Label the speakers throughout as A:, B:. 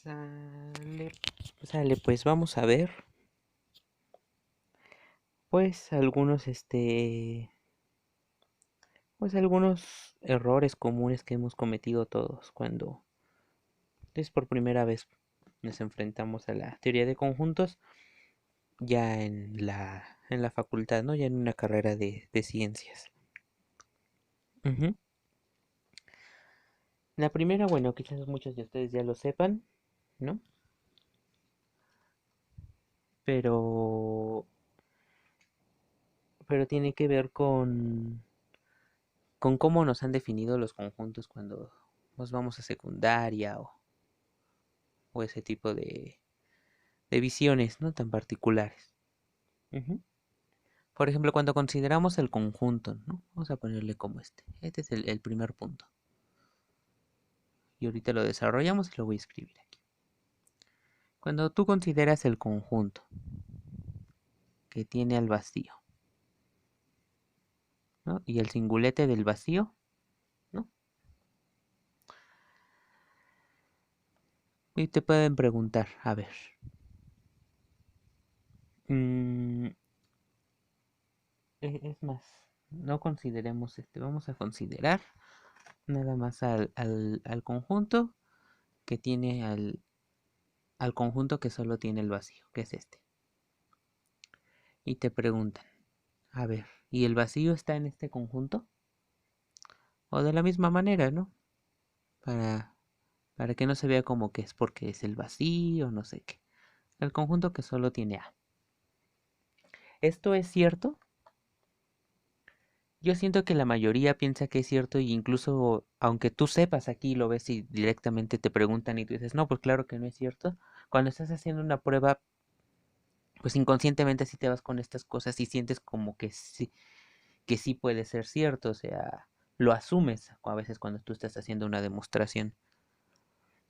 A: Sale, sale, pues vamos a ver, pues algunos errores comunes que hemos cometido todos cuando es por primera vez nos enfrentamos a la teoría de conjuntos ya en la facultad, ¿no? Ya en una carrera de ciencias. Ujú. La primera, bueno, quizás muchos de ustedes ya lo sepan, ¿no? Pero, pero tiene que ver con cómo nos han definido los conjuntos cuando nos vamos a secundaria o ese tipo de visiones, ¿no? Tan particulares. Ujú. Por ejemplo, cuando consideramos el conjunto, ¿no? Vamos a ponerle como este. Este es el primer punto. Y ahorita lo desarrollamos y lo voy a escribir aquí. Cuando tú consideras el conjunto que tiene al vacío, ¿no? Y el singulete del vacío, ¿no? Y te pueden preguntar, a ver, mm, es más, no consideremos este, vamos a considerar nada más al conjunto que tiene al conjunto que solo tiene el vacío, que es este. Y te preguntan, a ver, ¿y el vacío está en este conjunto? O de la misma manera, ¿no? Para, para que no se vea como que es porque es el vacío, no sé qué. El conjunto que solo tiene A. ¿Esto es cierto? Yo siento que la mayoría piensa que es cierto y incluso aunque tú sepas aquí lo ves y directamente te preguntan y tú dices, no, pues claro que no es cierto. Cuando estás haciendo una prueba, pues inconscientemente sí te vas con estas cosas y sientes como que sí puede ser cierto, o sea, lo asumes a veces cuando tú estás haciendo una demostración.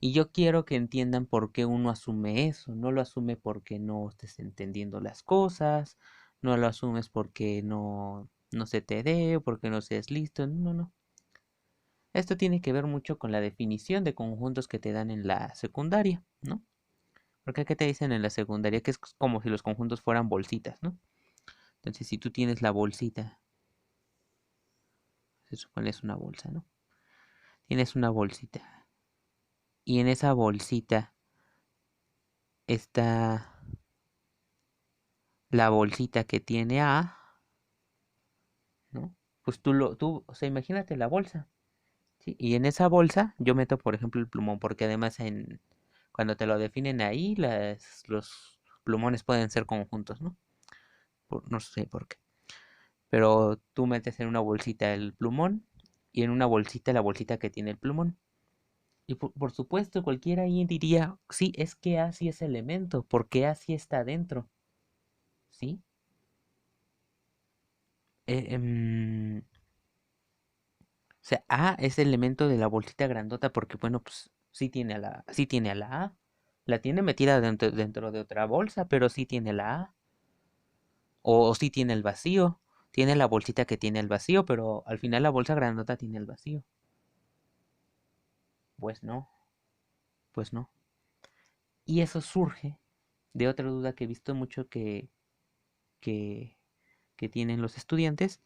A: Y yo quiero que entiendan por qué uno asume eso, no lo asume porque no estés entendiendo las cosas, no lo asumes porque no se te dé o porque no seas listo, no, no. Esto tiene que ver mucho con la definición de conjuntos que te dan en la secundaria, ¿no? Porque ¿qué te dicen en la secundaria? Que es como si los conjuntos fueran bolsitas, ¿no? Entonces, si tú tienes la bolsita, se supone es una bolsa, ¿no? Tienes una bolsita y en esa bolsita está la bolsita que tiene A, ¿no? Pues o sea, imagínate la bolsa, ¿sí? Y en esa bolsa yo meto, por ejemplo, el plumón, porque además cuando te lo definen ahí, los plumones pueden ser conjuntos, ¿no? No sé por qué. Pero tú metes en una bolsita el plumón y en una bolsita la bolsita que tiene el plumón. Y por supuesto, cualquiera ahí diría, sí, es que A sí es elemento, porque A sí está adentro, ¿sí? Eh, em, O sea, A es el elemento de la bolsita grandota porque, bueno, pues sí tiene a la A. La tiene metida dentro de otra bolsa, pero sí tiene la A. O sí tiene el vacío. Tiene la bolsita que tiene el vacío, pero al final la bolsa grandota tiene el vacío. Pues no, pues no. Y eso surge de otra duda que he visto mucho que, que tienen los estudiantes,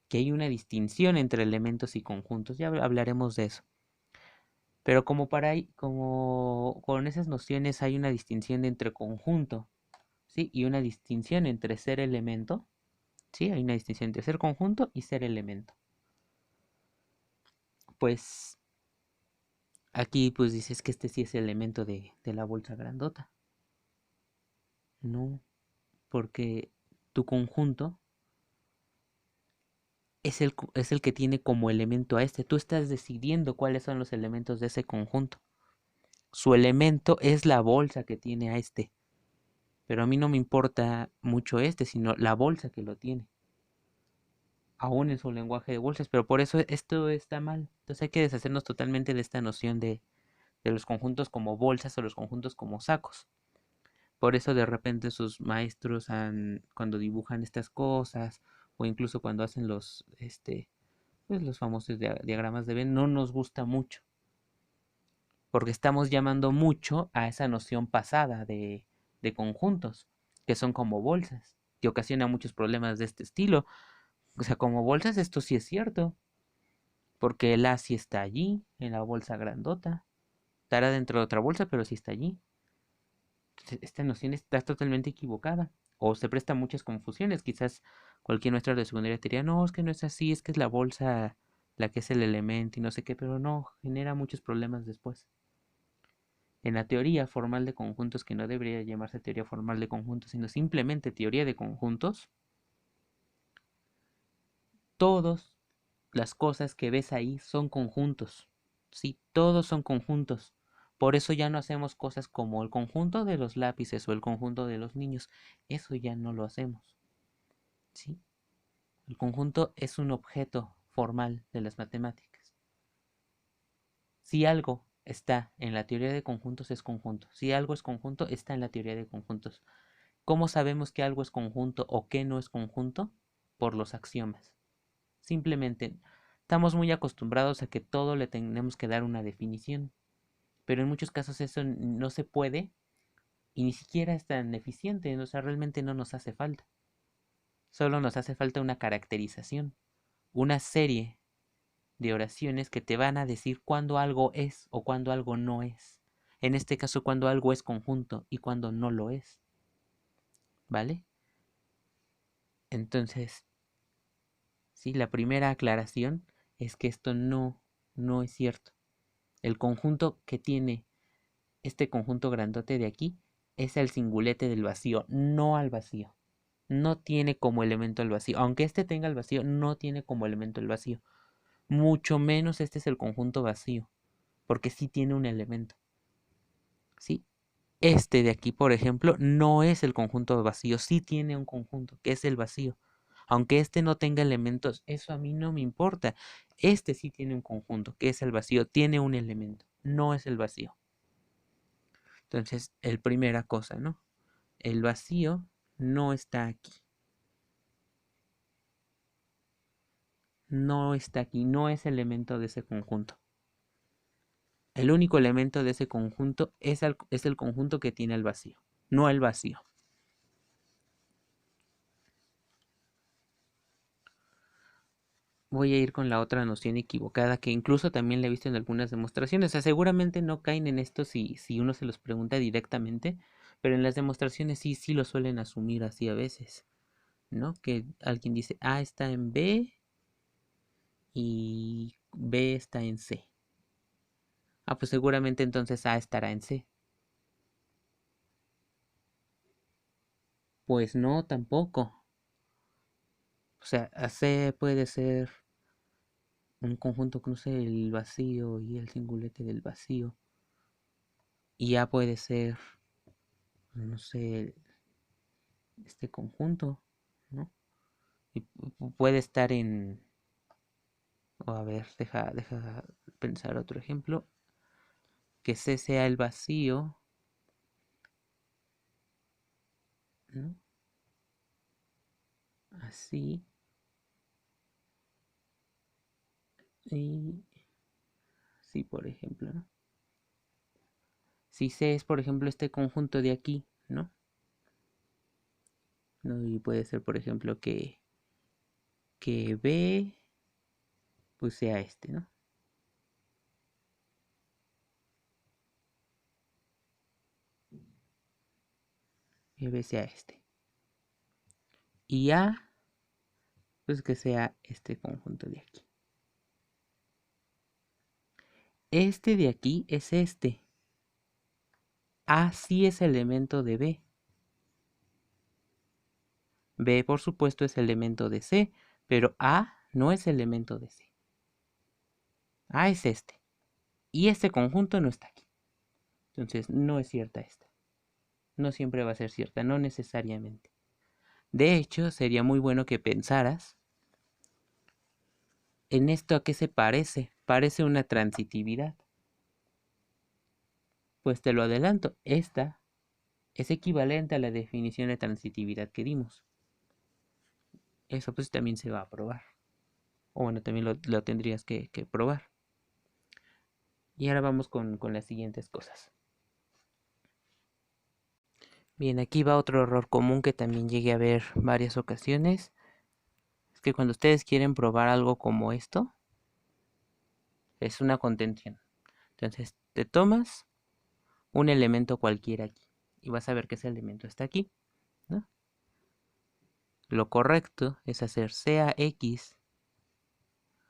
A: que hay una distinción entre elementos y conjuntos. Ya hablaremos de eso. Pero como con esas nociones hay una distinción entre conjunto, ¿sí? Y una distinción entre ser elemento, ¿sí? Hay una distinción entre ser conjunto y ser elemento. Pues aquí pues dices que este sí es elemento de la bolsa grandota. No, porque tu conjunto es el que tiene como elemento a este. Tú estás decidiendo cuáles son los elementos de ese conjunto. Su elemento es la bolsa que tiene a este. Pero a mí no me importa mucho este, sino la bolsa que lo tiene. Aún en su lenguaje de bolsas, pero por eso esto está mal. Entonces hay que deshacernos totalmente de esta noción de los conjuntos como bolsas o los conjuntos como sacos. Por eso de repente sus maestros cuando dibujan estas cosas o incluso cuando hacen pues los famosos diagramas de Venn no nos gusta mucho. porque estamos llamando mucho a esa noción pasada de conjuntos, que son como bolsas, que ocasiona muchos problemas de este estilo. O sea, como bolsas esto sí es cierto, porque el A sí está allí, en la bolsa grandota. Estará dentro de otra bolsa, pero sí está allí. Entonces, esta noción está totalmente equivocada. O se presta a muchas confusiones. Quizás cualquier maestro de secundaria te diría, no, es que no es así, es que es la bolsa la que es el elemento y no sé qué, pero no, genera muchos problemas después. En la teoría formal de conjuntos, que no debería llamarse teoría formal de conjuntos, sino simplemente teoría de conjuntos, todas las cosas que ves ahí son conjuntos. Sí, todos son conjuntos. Por eso ya no hacemos cosas como el conjunto de los lápices o el conjunto de los niños. Eso ya no lo hacemos. ¿Sí? El conjunto es un objeto formal de las matemáticas. Si algo está en la teoría de conjuntos es conjunto. Si algo es conjunto, está en la teoría de conjuntos. ¿Cómo sabemos que algo es conjunto o que no es conjunto? Por los axiomas. Simplemente estamos muy acostumbrados a que todo le tenemos que dar una definición, pero en muchos casos eso no se puede y ni siquiera es tan eficiente, o sea, realmente no nos hace falta. Solo nos hace falta una caracterización, una serie de oraciones que te van a decir cuándo algo es o cuándo algo no es. En este caso, cuando algo es conjunto y cuando no lo es. ¿Vale? Entonces, sí, la primera aclaración es que esto no es cierto. El conjunto que tiene este conjunto grandote de aquí es el singulete del vacío, no al vacío. No tiene como elemento el vacío. Aunque este tenga el vacío, no tiene como elemento el vacío. Mucho menos este es el conjunto vacío, porque sí tiene un elemento. ¿Sí? Este de aquí, por ejemplo, no es el conjunto vacío, sí tiene un conjunto, que es el vacío. Aunque este no tenga elementos, eso a mí no me importa. Este sí tiene un conjunto, que es el vacío, tiene un elemento, no es el vacío. Entonces, el primera cosa, ¿no? El vacío no está aquí. No está aquí, no es elemento de ese conjunto. El único elemento de ese conjunto es el conjunto que tiene el vacío, no el vacío. Voy a ir con la otra noción equivocada que incluso también la he visto en algunas demostraciones. O sea, seguramente no caen en esto si uno se los pregunta directamente, pero en las demostraciones sí lo suelen asumir así a veces, ¿no? Que alguien dice A está en B y B está en C. Ah, pues seguramente entonces A estará en C. Pues no, tampoco. O sea, C puede ser un conjunto que cruce el vacío y el singulete del vacío. Y A puede ser, no sé, este conjunto, ¿no? Y puede estar en... O a ver, deja pensar otro ejemplo. Que C sea el vacío, ¿no? Así. Y sí, por ejemplo, ¿no? Si C es, por ejemplo, este conjunto de aquí, ¿no? ¿No? Y puede ser, por ejemplo, que B pues sea este, ¿no? Que B sea este. Y A, pues que sea este conjunto de aquí. Este de aquí es este. A sí es elemento de B. B, por supuesto, es elemento de C, pero A no es elemento de C. A es este. Y este conjunto no está aquí. Entonces, no es cierta esta. No siempre va a ser cierta, no necesariamente. De hecho, sería muy bueno que pensaras en esto a qué se parece. Parece una transitividad. Pues te lo adelanto, esta es equivalente a la definición de transitividad que dimos. Eso pues también se va a probar. O bueno, también lo tendrías que probar. Y ahora vamos con las siguientes cosas. Bien, aquí va otro error común que también llegué a ver varias ocasiones. Es que cuando ustedes quieren probar algo como esto, es una contención. Entonces, te tomas un elemento cualquiera aquí y vas a ver que ese elemento está aquí, ¿no? Lo correcto es hacer sea X,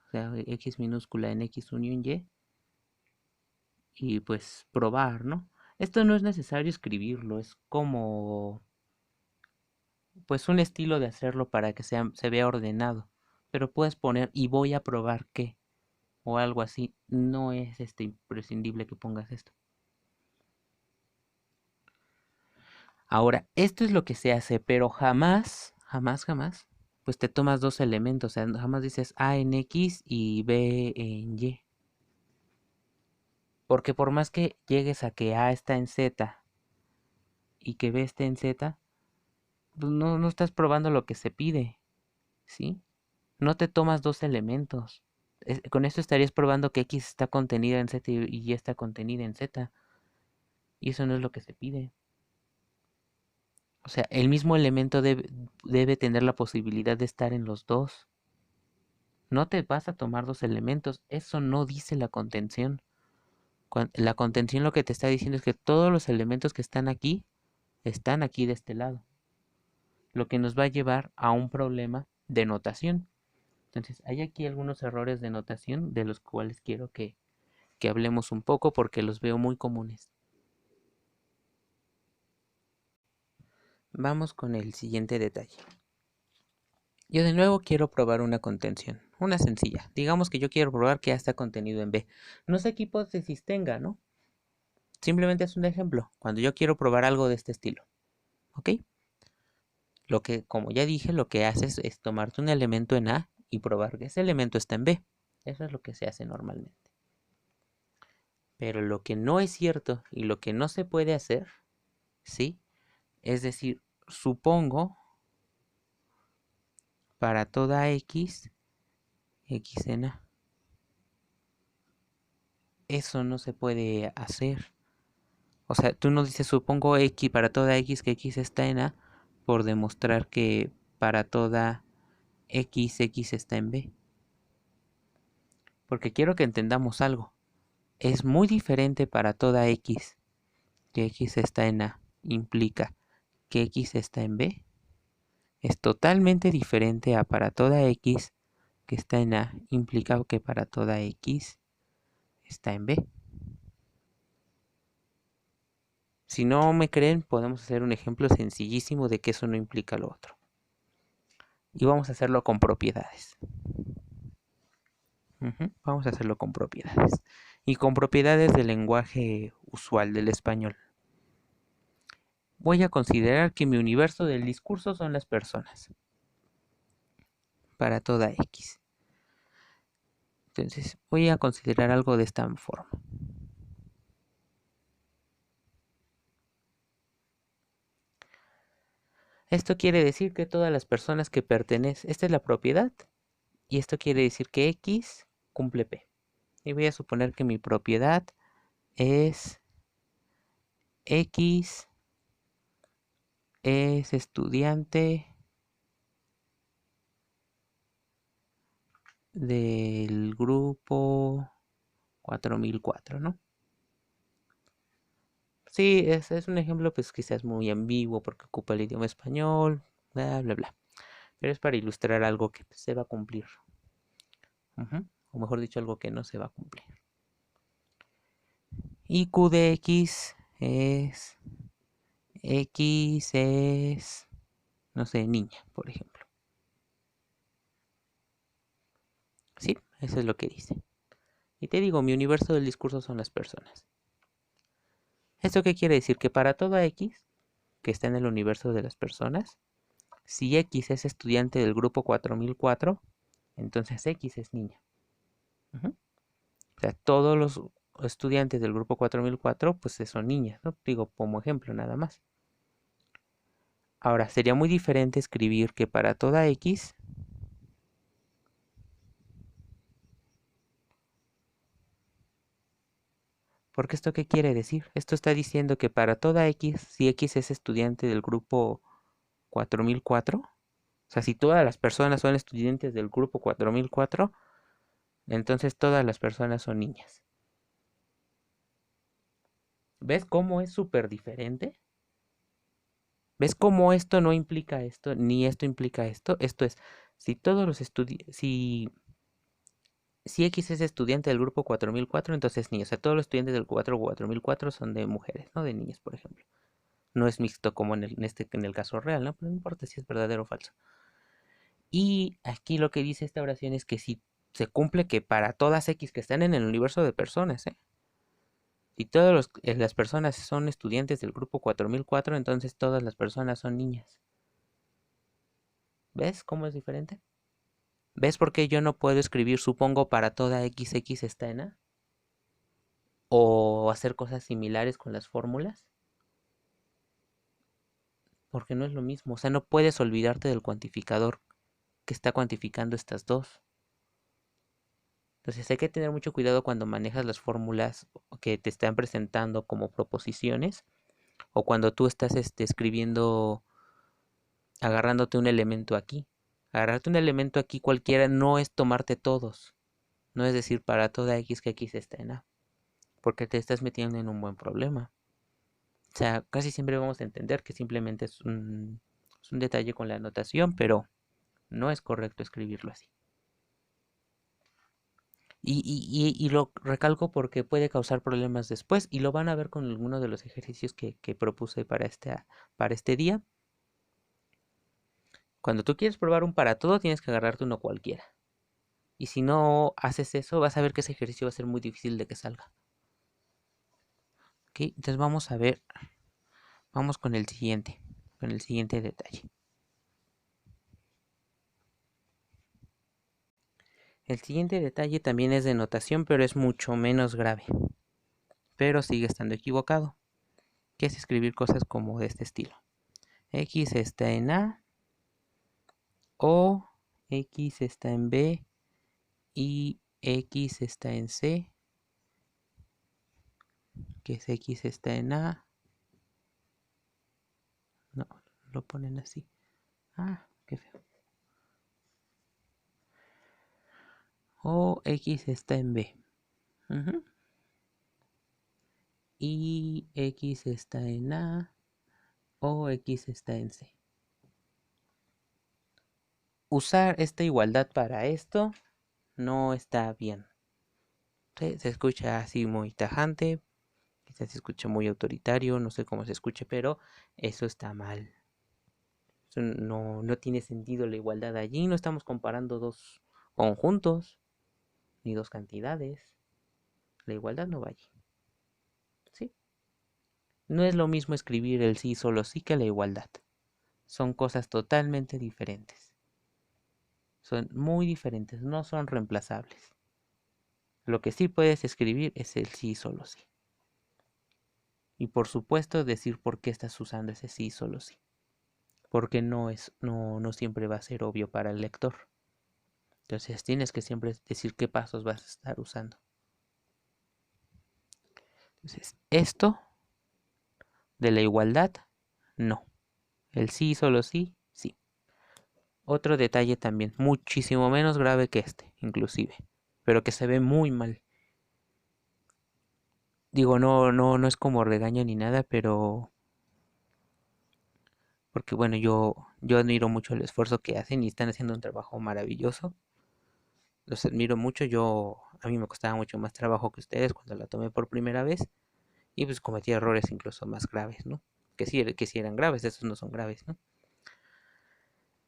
A: o sea, X minúscula en X unión y pues probar, ¿no? Esto no es necesario escribirlo, es como pues un estilo de hacerlo para que se vea ordenado. Pero puedes poner y voy a probar qué o algo así. No es imprescindible que pongas esto. Ahora, esto es lo que se hace, pero jamás, pues te tomas dos elementos. O sea, jamás dices A en X y B en Y. Porque por más que llegues a que A está en Z y que B esté en Z, pues no estás probando lo que se pide, ¿sí? No te tomas dos elementos. Con esto estarías probando que X está contenida en Z y Y está contenida en Z. Y eso no es lo que se pide. O sea, el mismo elemento debe tener la posibilidad de estar en los dos. No te vas a tomar dos elementos. Eso no dice la contención. La contención lo que te está diciendo es que todos los elementos que están aquí de este lado. Lo que nos va a llevar a un problema de notación. Entonces, hay aquí algunos errores de notación de los cuales quiero que hablemos un poco porque los veo muy comunes. Vamos con el siguiente detalle. Yo de nuevo quiero probar una contención, una sencilla. Digamos que yo quiero probar que A está contenido en B. No sé qué hipótesis tenga, ¿no? Simplemente es un ejemplo. Cuando yo quiero probar algo de este estilo, ¿ok? Lo que, como ya dije, lo que haces es tomarte un elemento en A y probar que ese elemento está en B. Eso es lo que se hace normalmente. Pero lo que no es cierto y lo que no se puede hacer, ¿sí? Es decir, supongo para toda X, X en A. Eso no se puede hacer. O sea, tú no dices supongo X para toda X que X está en A por demostrar que para toda X, X está en B. Porque quiero que entendamos algo. Es muy diferente para toda X que X está en A. Implica que X está en B. Es totalmente diferente a para toda X que está en A. Implica que para toda X está en B. Si no me creen, podemos hacer un ejemplo sencillísimo de que eso no implica lo otro. Y vamos a hacerlo con propiedades. Vamos a hacerlo con propiedades. Y con propiedades del lenguaje usual del español. Voy a considerar que mi universo del discurso son las personas. Para toda X. Entonces, voy a considerar algo de esta forma. Esto quiere decir que todas las personas que pertenecen, esta es la propiedad, y esto quiere decir que X cumple P. Y voy a suponer que mi propiedad es X es estudiante del grupo 4004, ¿no? Sí, es un ejemplo pues quizás muy ambiguo porque ocupa el idioma español, bla, bla, bla. Pero es para ilustrar algo que se va a cumplir. O mejor dicho, algo que no se va a cumplir. Y Q de X es, no sé, niña, por ejemplo. Sí, eso es lo que dice. Y te digo, mi universo del discurso son las personas. ¿Esto qué quiere decir? Que para toda X, que está en el universo de las personas, si X es estudiante del grupo 4004, entonces X es niña. O sea, todos los estudiantes del grupo 4004, pues son niñas, ¿no? Digo, como ejemplo nada más. Ahora, sería muy diferente escribir que para toda X Porque esto qué quiere decir? Esto está diciendo que para toda X, si X es estudiante del grupo 4004, o sea, si todas las personas son estudiantes del grupo 4004, entonces todas las personas son niñas. ¿Ves cómo es súper diferente? ¿Ves cómo esto no implica esto, ni esto implica esto? Esto es, si todos los estudiantes, si X es estudiante del grupo 4004, entonces niños. O sea, todos los estudiantes del 4004 son de mujeres, no de niñas, por ejemplo. No es mixto como en el caso real, ¿no? Pero no importa si es verdadero o falso. Y aquí lo que dice esta oración es que si se cumple que para todas X que están en el universo de personas, ¿eh? Si todas las personas son estudiantes del grupo 4004, entonces todas las personas son niñas. ¿Ves cómo es diferente? ¿Ves por qué yo no puedo escribir supongo para toda XX está en A? O hacer cosas similares con las fórmulas. Porque no es lo mismo. O sea, no puedes olvidarte del cuantificador que está cuantificando estas dos. Entonces hay que tener mucho cuidado cuando manejas las fórmulas que te están presentando como proposiciones o cuando tú estás escribiendo, agarrándote un elemento aquí. Agarrarte un elemento aquí cualquiera no es tomarte todos. No es decir para toda X que X está en A. Porque te estás metiendo en un buen problema. O sea, casi siempre vamos a entender que simplemente es un detalle con la anotación, pero no es correcto escribirlo así. Y lo recalco porque puede causar problemas después y lo van a ver con algunos de los ejercicios que propuse para este día. Cuando tú quieres probar un para todo, tienes que agarrarte uno cualquiera. Y si no haces eso, vas a ver que ese ejercicio va a ser muy difícil de que salga. ¿Ok? Entonces vamos a ver, vamos con el siguiente detalle. El siguiente detalle también es de notación, pero es mucho menos grave. Pero sigue estando equivocado, que es escribir cosas como de este estilo. X está en A, o X está en B y X está en C, que es X está en A. No, lo ponen así. Ah, qué feo. O X está en B. Ujú. Y X está en A o X está en C. Usar esta igualdad para esto no está bien. ¿Sí? Se escucha así muy tajante, quizás se escucha muy autoritario, no sé cómo se escuche, pero eso está mal. Eso no tiene sentido la igualdad allí. No estamos comparando dos conjuntos ni dos cantidades. La igualdad no va allí. ¿Sí? No es lo mismo escribir el sí solo sí que la igualdad. Son cosas totalmente diferentes. Son muy diferentes, no son reemplazables. Lo que sí puedes escribir es el sí solo sí. Y por supuesto decir por qué estás usando ese sí solo sí. Porque no siempre va a ser obvio para el lector. Entonces tienes que siempre decir qué pasos vas a estar usando. Entonces, esto de la igualdad, no. El sí, solo sí, sí. Otro detalle también, muchísimo menos grave que este, inclusive, pero que se ve muy mal. Digo, no es como regaño ni nada, pero porque bueno, yo admiro mucho el esfuerzo que hacen y están haciendo un trabajo maravilloso. Los admiro mucho. A mí me costaba mucho más trabajo que ustedes cuando la tomé por primera vez y pues cometí errores incluso más graves, ¿no? Que sí eran graves, estos no son graves, ¿no?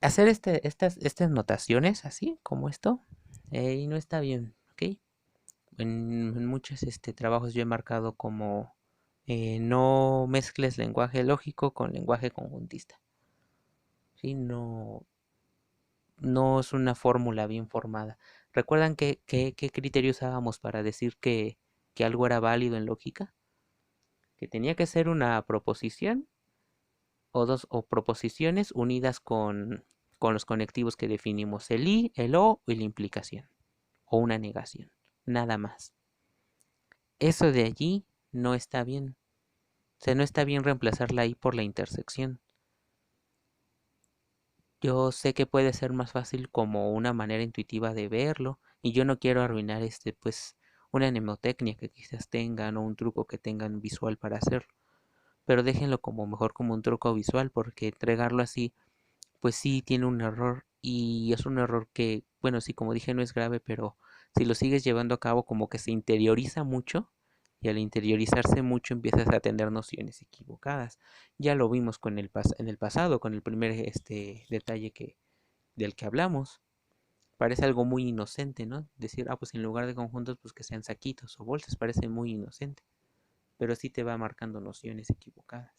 A: Hacer estas notaciones así, como esto, y no está bien, ¿ok? En muchos trabajos yo he marcado como no mezcles lenguaje lógico con lenguaje conjuntista, ¿sí? No es una fórmula bien formada. ¿Recuerdan qué criterio usábamos para decir que algo era válido en lógica? Que tenía que ser una proposición o dos o proposiciones unidas con los conectivos que definimos, el y, el o y la implicación, o una negación, nada más. Eso de allí no está bien. O sea, no está bien reemplazar la I por la intersección. Yo sé que puede ser más fácil como una manera intuitiva de verlo y yo no quiero arruinar pues una mnemotecnia que quizás tengan o un truco que tengan visual para hacerlo, pero déjenlo como mejor como un truco visual porque entregarlo así pues sí tiene un error y es un error que, bueno, sí, como dije, no es grave, pero si lo sigues llevando a cabo como que se interioriza mucho y al interiorizarse mucho empiezas a tener nociones equivocadas. Ya lo vimos con en el pasado, con el primer detalle del que hablamos. Parece algo muy inocente, ¿no? Decir, pues en lugar de conjuntos, pues que sean saquitos o bolsas, parece muy inocente, pero sí te va marcando nociones equivocadas.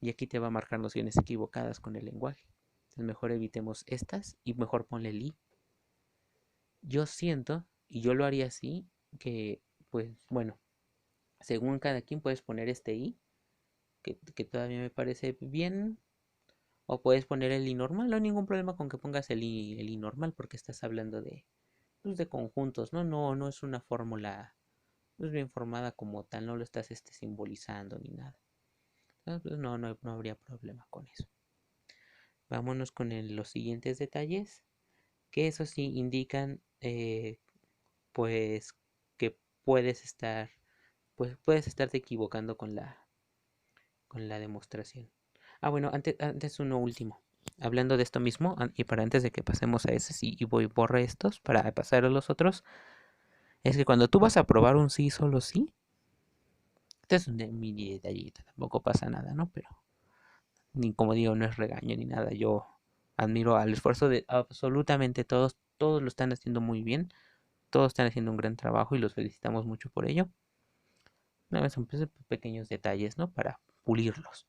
A: Y aquí te va a marcar nociones equivocadas con el lenguaje. Entonces mejor evitemos estas y mejor ponle el i. Yo siento, y yo lo haría así, que pues bueno, según cada quien puedes poner este i, que todavía me parece bien, o puedes poner el i normal, no hay ningún problema con que pongas el i normal porque estás hablando pues, de conjuntos, ¿no? No es una fórmula pues, bien formada como tal, no lo estás simbolizando ni nada. Entonces, pues, no habría problema con eso. Vámonos con los siguientes detalles, que eso sí indican pues que puedes estar, pues puedes estarte equivocando con con la demostración. Bueno, antes uno último. Hablando de esto mismo, y para antes de que pasemos a ese, sí, y voy borre estos para pasar a los otros, es que cuando tú vas a probar un sí solo sí, este es un mini detallito, tampoco pasa nada, ¿no? Pero, ni como digo, no es regaño ni nada, yo admiro al esfuerzo de absolutamente todos, todos lo están haciendo muy bien, todos están haciendo un gran trabajo y los felicitamos mucho por ello. No, son pues, pequeños detalles, ¿no? Para pulirlos.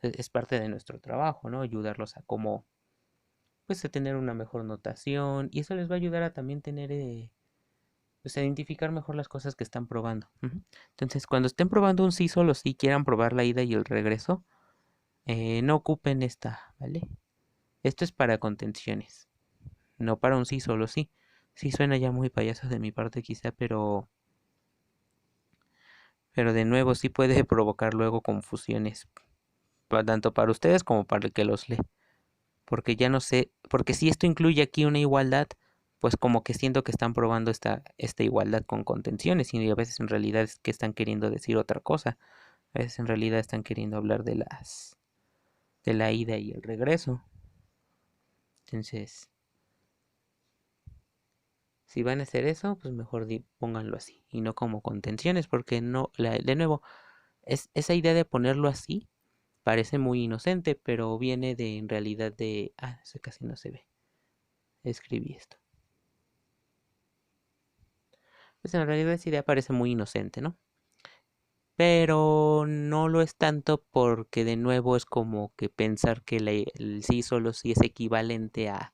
A: Es parte de nuestro trabajo, ¿no? Ayudarlos a cómo, pues, a tener una mejor notación y eso les va a ayudar a también tener, pues, a identificar mejor las cosas que están probando. Ujú. Entonces, cuando estén probando un sí solo sí quieran probar la ida y el regreso, no ocupen esta, ¿vale? Esto es para contenciones, no para un sí solo sí. Sí suena ya muy payaso de mi parte quizá, pero de nuevo sí puede provocar luego confusiones, tanto para ustedes como para el que los lee. Porque ya no sé, porque si esto incluye aquí una igualdad, pues como que siento que están probando esta igualdad con contenciones y a veces en realidad es que están queriendo decir otra cosa. A veces en realidad están queriendo hablar de la ida y el regreso. Entonces, si van a hacer eso, pues mejor pónganlo así y no como contenciones, porque no, de nuevo, esa idea de ponerlo así parece muy inocente, pero viene de en realidad eso casi no se ve. Escribí esto. Pues en realidad esa idea parece muy inocente, ¿no? Pero no lo es tanto porque de nuevo es como que pensar que el sí solo sí es equivalente a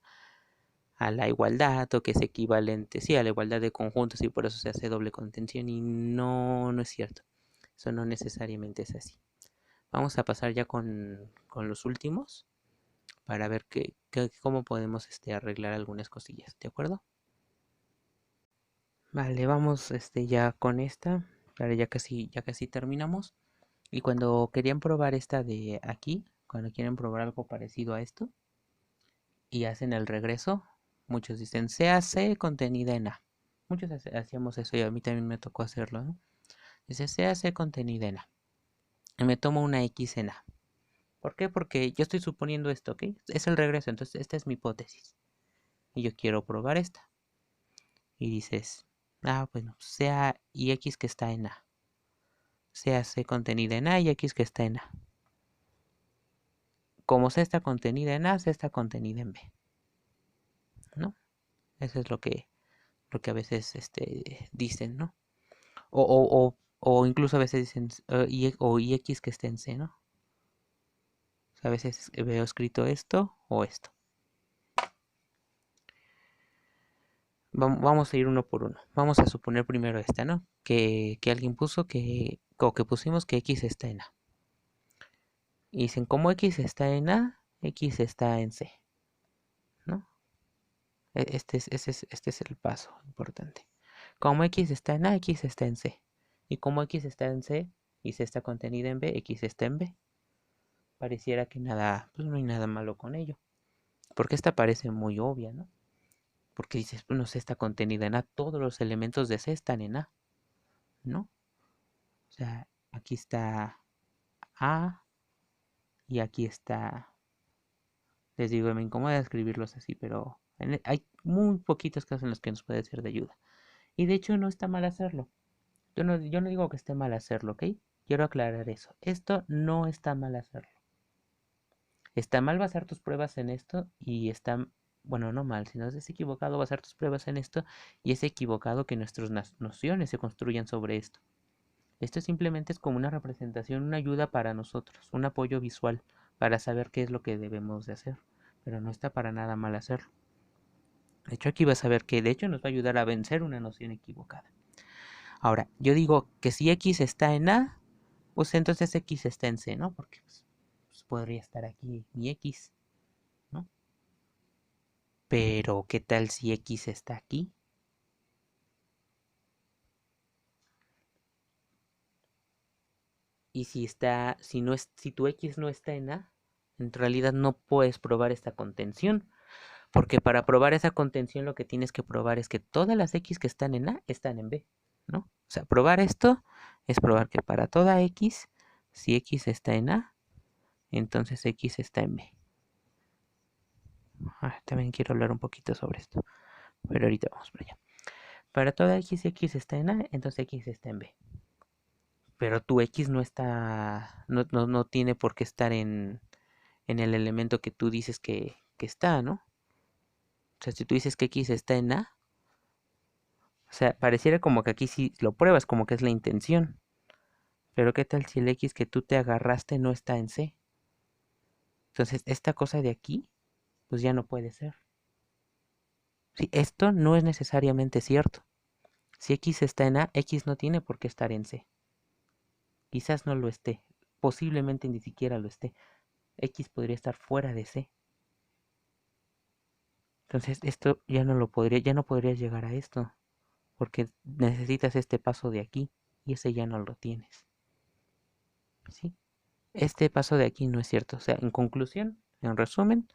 A: la igualdad o que es equivalente, sí, a la igualdad de conjuntos y por eso se hace doble contención y no es cierto. Eso no necesariamente es así. Vamos a pasar ya con los últimos para ver cómo podemos arreglar algunas cosillas, ¿de acuerdo? Vale, vamos ya con esta. Vale, ya casi terminamos. Y cuando querían probar esta de aquí, cuando quieren probar algo parecido a esto y hacen el regreso, muchos dicen CAC contenida en A. Muchos hacíamos eso y a mí también me tocó hacerlo, ¿no? Dice CAC contenida en A. Y me tomo una X en A. ¿Por qué? Porque yo estoy suponiendo esto, ¿ok? Es el regreso, entonces esta es mi hipótesis. Y yo quiero probar esta. Y dices, bueno, sea y X que está en A. Sea C contenida en A y X que está en A. Como C está contenida en A, C está contenida en B, ¿no? Eso es lo que a veces dicen, ¿no? O incluso a veces dicen o IX que esté en C, ¿no? O sea, a veces veo escrito esto o esto. Vamos a ir uno por uno. Vamos a suponer primero esta, ¿no? Que alguien puso o que pusimos que X está en A. Y dicen, como X está en A, X está en C, ¿no? Este es el paso importante. Como X está en A, X está en C. Y como X está en C y C está contenida en B, X está en B. Pareciera que nada, pues no hay nada malo con ello. Porque esta parece muy obvia, ¿no? Porque dices, bueno, C está contenida en A, todos los elementos de C están en A, ¿no? O sea, aquí está A y aquí está, les digo, me incomoda escribirlos así, pero hay muy poquitos casos en los que nos puede ser de ayuda. Y de hecho no está mal hacerlo. Yo no digo que esté mal hacerlo, ¿ok? Quiero aclarar eso. Esto no está mal hacerlo. Está mal basar tus pruebas en esto y está, bueno, no mal, sino es equivocado basar tus pruebas en esto y es equivocado que nuestras nociones se construyan sobre esto. Esto simplemente es como una representación, una ayuda para nosotros, un apoyo visual para saber qué es lo que debemos de hacer, pero no está para nada mal hacerlo. De hecho, aquí vas a ver que de hecho nos va a ayudar a vencer una noción equivocada. Ahora, yo digo que si X está en A, pues entonces X está en C, ¿no? Porque pues podría estar aquí mi X, ¿no? Pero, ¿qué tal si X está aquí? Y si está, si no es, si tu X no está en A, en realidad no puedes probar esta contención. Porque para probar esa contención lo que tienes que probar es que todas las X que están en A están en B, ¿no? O sea, probar esto es probar que para toda X, si X está en A, entonces X está en B. También quiero hablar un poquito sobre esto, pero ahorita vamos para allá. Para toda X, X está en A, entonces X está en B. Pero tu X no está, no tiene por qué estar en el elemento que tú dices que está, ¿no? O sea, si tú dices que X está en A, o sea, pareciera como que aquí sí lo pruebas, como que es la intención. Pero ¿qué tal si el X que tú te agarraste no está en C? Entonces, esta cosa de aquí, pues ya no puede ser. Sí, esto no es necesariamente cierto. Si X está en A, X no tiene por qué estar en C. Quizás no lo esté. Posiblemente ni siquiera lo esté. X podría estar fuera de C. Entonces, esto ya no podrías llegar a esto. Porque necesitas este paso de aquí. Y ese ya no lo tienes. ¿Sí? Este paso de aquí no es cierto. O sea, en conclusión, en resumen,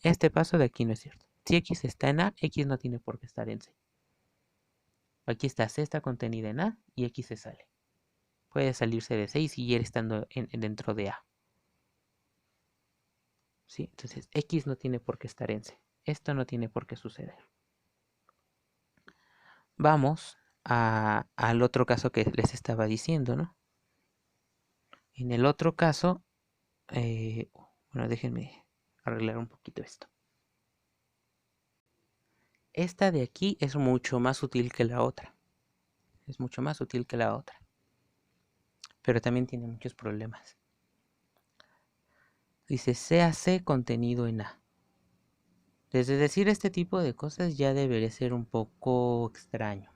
A: este paso de aquí no es cierto. Si X está en A, X no tiene por qué estar en C. Aquí está C está contenida en A y X se sale. Puede salirse de C y seguir estando dentro de A. ¿Sí? Entonces X no tiene por qué estar en C. Esto no tiene por qué suceder. Vamos al otro caso que les estaba diciendo, ¿no? En el otro caso, bueno, déjenme arreglar un poquito esto. Esta de aquí es mucho más sutil que la otra. Es mucho más sutil que la otra. Pero también tiene muchos problemas. Dice CAC contenido en A. Desde decir este tipo de cosas ya debería ser un poco extraño.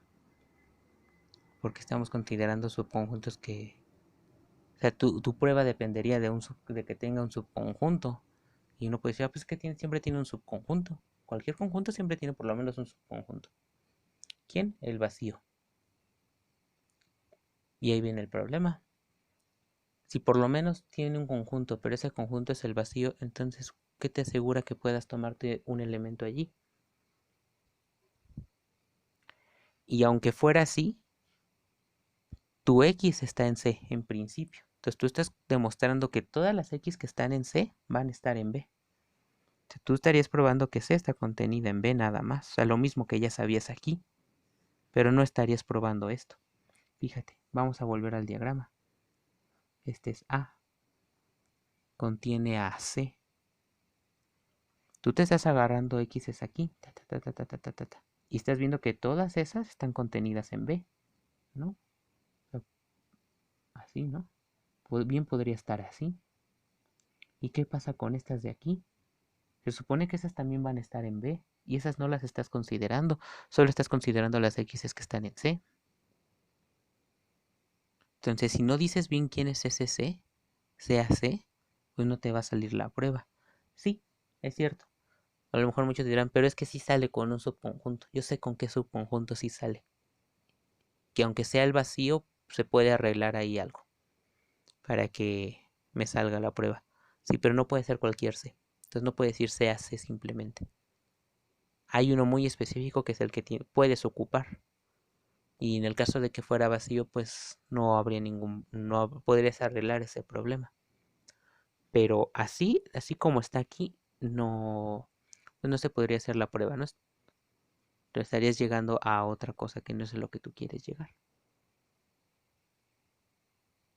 A: Porque estamos considerando subconjuntos que... O sea, tu prueba dependería de que tenga un subconjunto. Y uno puede decir, pues que siempre tiene un subconjunto. Cualquier conjunto siempre tiene por lo menos un subconjunto. ¿Quién? El vacío. Y ahí viene el problema. Si por lo menos tiene un conjunto, pero ese conjunto es el vacío, entonces, ¿qué te asegura que puedas tomarte un elemento allí? Y aunque fuera así, tu X está en C en principio. Entonces tú estás demostrando que todas las X que están en C van a estar en B. Entonces, tú estarías probando que C está contenida en B nada más. O sea, lo mismo que ya sabías aquí. Pero no estarías probando esto. Fíjate, vamos a volver al diagrama. Este es A. Contiene a C. Tú te estás agarrando X es aquí. Y estás viendo que todas esas están contenidas en B. ¿No? Así, ¿no? Bien podría estar así. ¿Y qué pasa con estas de aquí? Se supone que esas también van a estar en B y esas no las estás considerando, solo estás considerando las X que están en C. Entonces, si no dices bien quién es ese C, CAC, pues no te va a salir la prueba. Sí, es cierto. A lo mejor muchos dirán, pero es que sí sale con un subconjunto. Yo sé con qué subconjunto sí sale. Que aunque sea el vacío, se puede arreglar ahí algo para que me salga la prueba. Sí, pero no puede ser cualquier C. Entonces no puede decir C a C simplemente. Hay uno muy específico que es el que puedes ocupar. Y en el caso de que fuera vacío, pues no habría no podrías arreglar ese problema. Pero así como está aquí, no, pues no se podría hacer la prueba, ¿no? Estarías llegando a otra cosa que no es a lo que tú quieres llegar.